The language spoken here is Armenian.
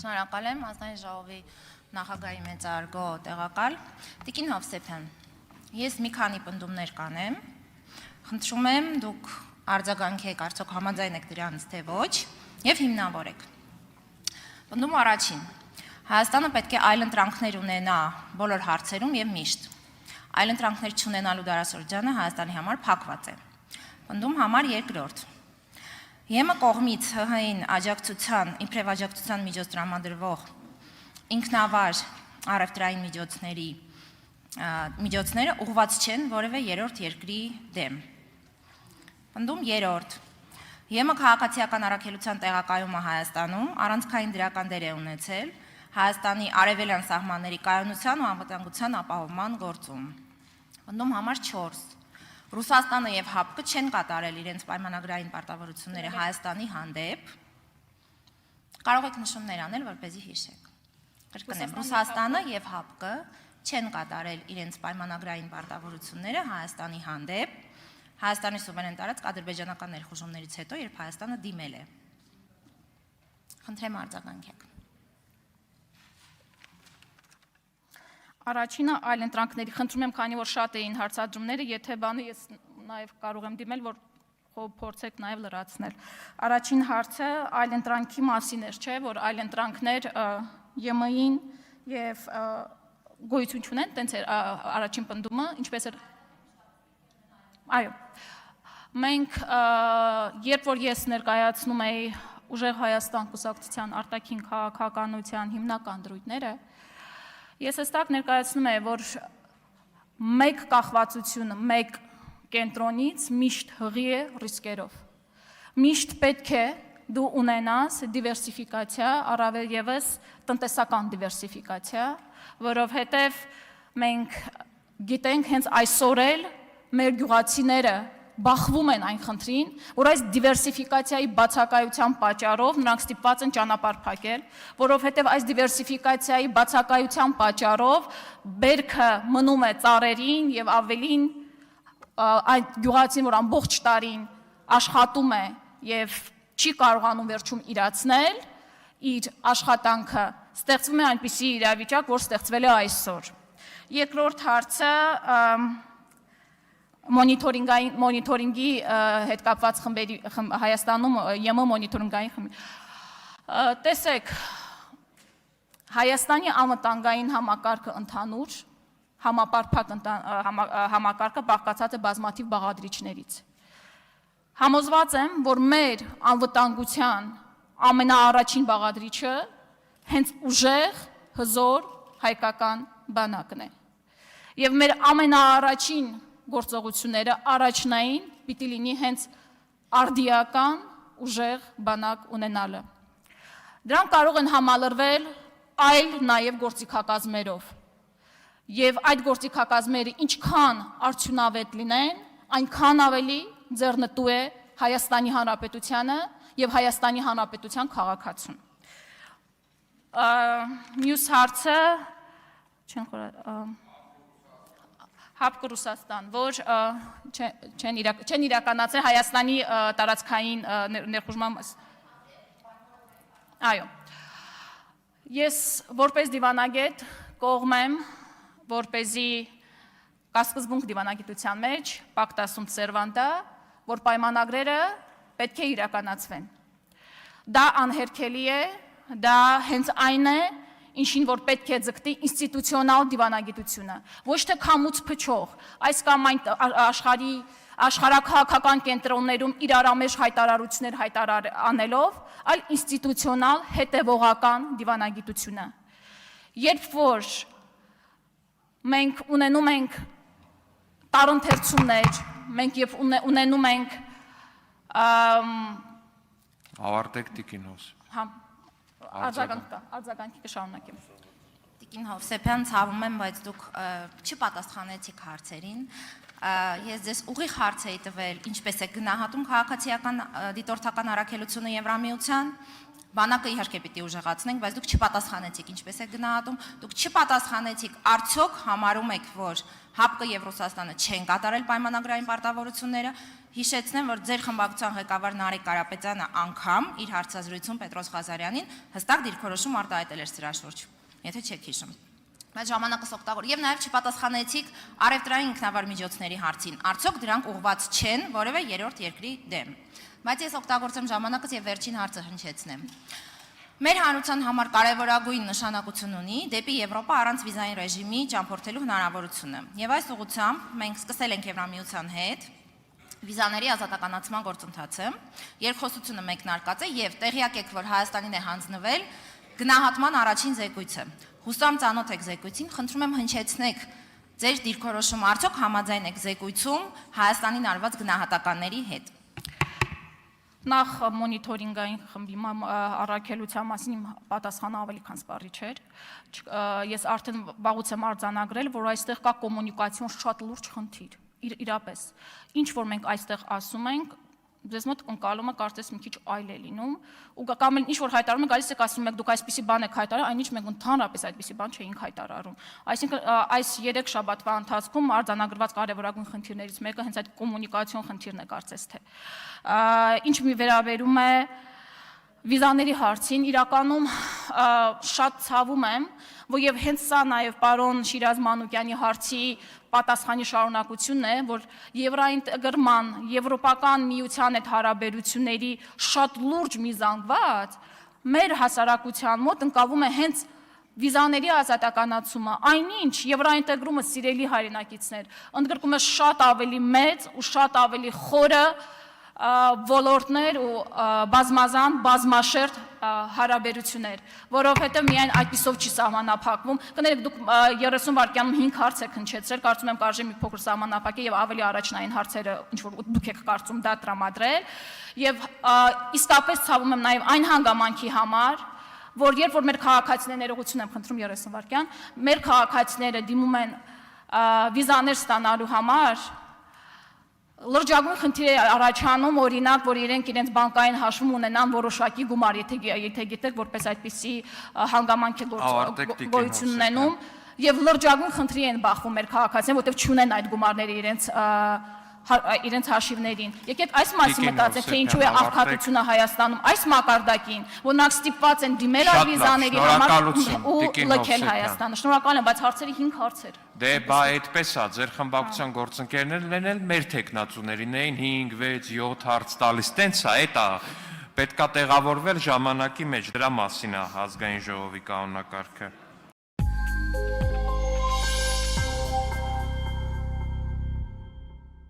Շնորհակալ եմ Ազգային ժողովի նախագահի մեծարգո տեղակալ Տիկին Հովսեփյան։ Ես մի քանի պնդումներ կանեմ։ Խնդրում եմ դուք արձագանքեք, արդյոք համաձայն եք դրանից թե ոչ, եւ հիմնավորեք։ Պնդում առաջին. Հայաստանը պետք է այլընտրանքներ ունենա բոլոր հարցերում եւ միշտ։ Այլընտրանքներ չունենալու դարաշրջանը Հայաստանի համար փակված է։ Պնդում համար երկրորդ. ԵՄ կողմից ՀՀ-ին աջակցության, իբրև աջակցության միջոց տրամադրվող ինքնավար առևտրային միջոցները ուղղված չեն որևէ երրորդ երկրի դեմ։ Պնդում երրորդ. ԵՄ քաղաքացիական առաքելության տեղակայումը Հայաստանում առանցքային դրական դեր է ունեցել Հայաստանի արևելյան սահմանների կայունության ու անվտանգության ապահովման գործում։ Պնդում համար 4. Ռուսաստանը եւ ՀԱՊԿ-ը չեն կատարել իրենց պայմանագրային պարտավորությունները Հայաստանի հանդեպ։ Կարող եք նշումներ անել, որպեսզի հիշեք։ Կրկնեմ, Ռուսաստանը եւ ՀԱՊԿ-ը չեն կատարել իրենց պայմանագրային պարտավորությունները Հայաստանի հանդեպ Հայաստանի սուվերեն տարածք ադրբեջանական ներխուժումներից հետո, երբ Հայաստանը դիմել է։ Խնդրեմ արձագանքեք։ Առաջինը այլընտրանքների, խնդրում եմ, քանի որ շատ էին հարցադրումները, եթե բանը ես նաև կարող եմ դիմել, որ փորձեք նաև լրացնել։ Առաջին հարցը այլընտրանքի մասին էր, չէ, որ այլընտրանքներ ԵՄ-ին եւ գոյություն չունեն, տենց էր առաջին պնդումը, ինչպես էր։ Այո։ Մենք երբ որ ես ներկայացնում էի Ուժեղ Հայաստան կուսակցության արտաքին քաղաքականության հիմնական դրույթները, ես հստակ ներկայացնում եմ, որ մեկ կախվածությունը, մեկ կենտրոնից միշտ հղի է ռիսկերով։ Միշտ պետք է դու ունենաս դիվերսիֆիկացիա, առավել ևս տնտեսական դիվերսիֆիկացիա, որովհետև մենք գիտենք հենց այսօր էլ մեր գյուղացիները բախվում են այն խնդրին, որ այս դիվերսիֆիկացիայի բացակայության պատճառով նրանք ստիպված են ճանապարհ փակել, որովհետև այս դիվերսիֆիկացիայի բացակայության պատճառով բերքը մնում է ծառերին եւ ավելին այդ գյուղացին, որ ամբողջ տարին աշխատում է եւ չի կարողանում վերջում իրացնել իր աշխատանքը, ստեղծվում է այնպիսի իրավիճակ, որ ստեղծվել է այսօր։ Երկրորդ հարցը մոնիտորինգի հետ կապված խմբերի Հայաստանում ԵՄ մոնիտորինգային խմբի։ Տեսեք, Հայաստանի անվտանգային համակարգը ընդհանուր համապարփակ համակարգը բաղկացած է բազմաթիվ բաղադրիչներից։ Համոզված եմ, որ մեր անվտանգության ամենաառաջին բաղադրիչը հենց ուժեղ, հզոր հայկական բանակն է։ Եվ մեր ամենաառաջին գործողությունները առաջնային պիտի լինի հենց արդիական ուժեղ բանակ ունենալը։ Դրանք կարող են համալրվել այլ նաև գործիքակազմերով։ Եվ այդ գործիքակազմերը ինչքան արդյունավետ լինեն, այնքան ավելի ձեռնտու է Հայաստանի Հանրապետությանը եւ Հայաստանի Հանրապետության քաղաքացուն։ Մյուս հարցը ՀԱՊԿ Ռուսաստան, որ չեն իրականացել Հայաստանի տարածքային ներխուժման։ Այո։ Ես որպես դիվանագետ կողմ եմ, որպեսզի կասկզբունք դիվանագիտության մեջ պակտասում սերվանտա, որ պայմանագրերը պետք է իրականացվեն։ Դա անհերքելի է, դա հենց այն է, ինչին որ պետք է ձգտի ինստիտուցիոնալ դիվանագիտությունը, ոչ թե քամուց փչող, այս կամ այն աշխարհաքաղաքական կենտրոններում իրարամեջ հայտարարություններ անելով, այլ ինստիտուցիոնալ հետևողական դիվանագիտությունը։ Երբ որ մենք ունենում ենք տարընթերցումներ, մենք երբ ունենում ենք ավարտեք Տիկին Հովսեփյան։ Արձագանքի կշարունակեմ։ Տիկին Հովսեփյան, ցավում եմ, բայց դուք չպատասխանեցիք հարցերին։ Ես ձեզ ուղիղ հարց էի տվել, ինչպես է գնահատում քաղաքացիական դիտորդական առաքելությունը Եվրամիության, Բանակը իհարկե պիտի ուժեղացնենք, բայց դուք չպատասխանեցիք, ինչպես եք գնահատում, դուք չպատասխանեցիք, արդյոք համարում եք, որ ՀԱՊԿ եւ Ռուսաստանը չեն կատարել պայմանագրային պարտավորությունները։ Հիշեցնեմ, որ ձեր խմբակցության ղեկավար Նարեկ Կարապետյանը անգամ իր հարցազրույցում Պետրոս Ղազարյանին հստակ դիրքորոշում արտահայտել էր սրա շուրջ, եթե չեք հիշում։ Բայց ժամանակս օգտագոր եւ նաեւ չպատասխանեցիք առևտրային ինքնավար միջոցների հարցին։ Արդյոք դրանք ուղղված չեն որևէ երրորդ երկրի դեմ։ Բայց ես օգտագործեմ ժամանակս եւ վերջին հարցը հնչեցնեմ։ Մեր հանրության համար կարևորագույն նշանակություն ունի դեպի Եվրոպա առանց վիզային ռեժիմի ճամփորդելու հնարավորությունը։ Եվ այս ուղղությամբ մենք սկսել ենք Եվրամիության հետ վիզաների ազատականացման գործընթացը։ Երկխոսությունը մեկնարկած է եւ տեղյակ եք, որ Հայաստանին է հանձնվել գնահատման առաջին զեկույցը։ Հուսամ ծանոթ եք զեկույցին, խնդրում եմ հնչեցնեք ձեր դիրքորոշումը, արդյոք համաձայն եք զեկույցում Հայաստանին արված գնահատականների հետ։ Նախ մոնիթորինգային խմբի առաքելության մասին իմ պատասխանը ավելի քան սպառիչ էր։ Ես արդեն վաղուց եմ արձանագրել, որ այստեղ կա կոմունիկացիոն շատ լուրջ խնդիր, իրապես։ Ինչ որ մենք այստեղ ասում ենք, ձեզ մոտ ընկալումը կարծես մի քիչ այլ է լինում, ու կամ ինչ որ հայտարարում եք, գալիս եք ասում եք դուք այսպիսի բան եք հայտարարել, այնինչ մենք ընդհանրապես այդպիսի բան չէինք հայտարարում։ Այսինքն այս 3 շաբաթվա ընթացքում արձանագրված կարևորագույն խնդիրներից մեկը հենց այդ կոմունիկացիոն խնդիրն է կարծես թե։ Ինչ մի վերաբերում է վիզաների հարցին, իրականում շատ ցավում եմ, որ եւ հենց սա նաեւ պարոն Շիրազ Մանուկյանի հարցի պատասխանի շարունակությունն է, որ եվրոինտեգրման, եվրոպական միության հետ հարաբերությունների շատ լուրջ մի զանգված մեր հասարակության մոտ ընկալվում է հենց վիզաների ազատականացումը, այնինչ եվրոինտեգրումը սիրելի հայրենակիցներ, ընդգրկում է շատ ավելի մեծ ու շատ ավելի խորը ոլորտներ ու բազմազան, բազմաշերտ հարաբերություններ, որովհետև միայն այդպիսով չի սահմանափակվում։ Կներեք, դուք 30 վայրկյանում 5 հարց եք հնչեցրել, կարծում եմ կարժե մի փոքր սահմանափակել եւ ավելի առաջնային հարցերը, ինչ որ դուք եք կարծում դա տրամադրել, եւ իսկապես ցավում եմ նաեւ այն հանգամանքի համար, որ երբ որ մեր քաղաքացիները ներողություն եմ խնդրում 30 վայրկյան, մեր քաղաքացիները դիմում են վիզաներ ստանալու համար, լրջագույն խնդիր է առաջանում, օրինակ, որ իրենց բանկային հաշվում ունենան որոշակի գումար, եթե գիտեք, որպես այդպիսի հանգամանք է գոյություն ունենում, եւ լրջագույն խնդրի են բախվում մեր քաղաքացիները, որտեղ չունեն այդ գումարները իրենց հաշիվներին։ Եկեք այս մասին մտածենք, թե ինչու է աղքատությունը Հայաստանում այս մակարդակին, որ նրանք ստիպված են դիմել վիզաների համար ու լքել Հայաստանը։ Շնորհակալ եմ, բայց հարցերի 5 հարցեր։ Դե բա այդպես է, ձեր խմբակցության գործընկերներն էլ մեր տեխնացուներին էին 5, 6, 7 հարց տալիս, տենց է, դա պետքա տեղավորվել ժամանակի մեջ, դրա մասին է ազգային ժողովի կանոնակարգը։